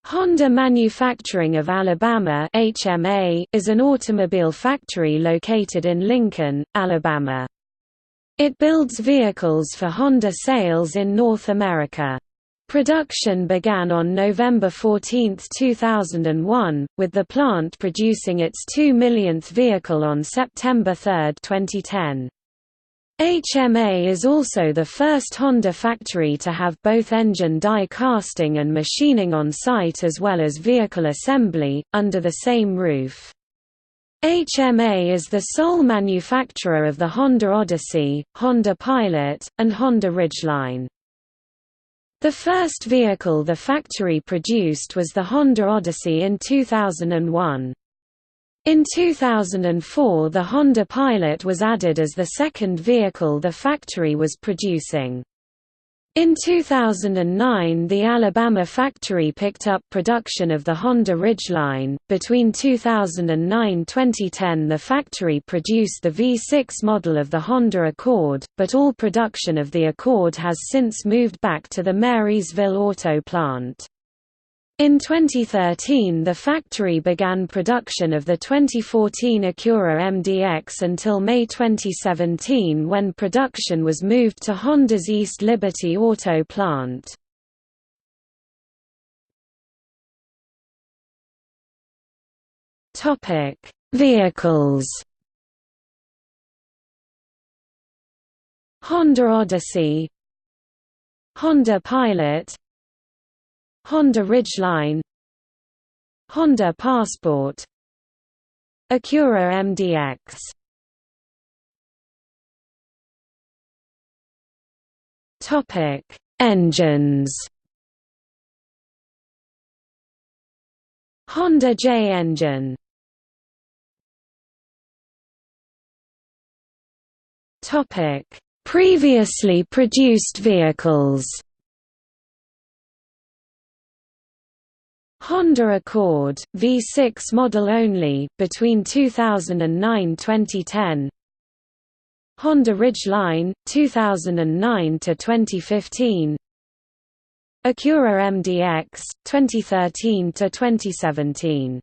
Honda Manufacturing of Alabama (HMA) is an automobile factory located in Lincoln, Alabama. It builds vehicles for Honda sales in North America. Production began on November 14, 2001, with the plant producing its 2 millionth vehicle on September 3, 2010. HMA is also the first Honda factory to have both engine die casting and machining on site as well as vehicle assembly, under the same roof. HMA is the sole manufacturer of the Honda Odyssey, Honda Pilot, and Honda Ridgeline. The first vehicle the factory produced was the Honda Odyssey in 2001. In 2004 the Honda Pilot was added as the second vehicle the factory was producing. In 2009 the Alabama factory picked up production of the Honda Ridgeline. Between 2009–2010 the factory produced the V6 model of the Honda Accord, but all production of the Accord has since moved back to the Marysville auto plant. In 2013 the factory began production of the 2014 Acura MDX until May 2017 when production was moved to Honda's East Liberty auto plant. Vehicles. Honda Odyssey, Honda Pilot, Honda Ridgeline, Honda Passport, Acura MDX. Topic: Engines. Honda J engine. Topic: Previously produced vehicles. Honda Accord, V6 model only, between 2009–2010. Honda Ridgeline, 2009–2015. Acura MDX, 2013–2017.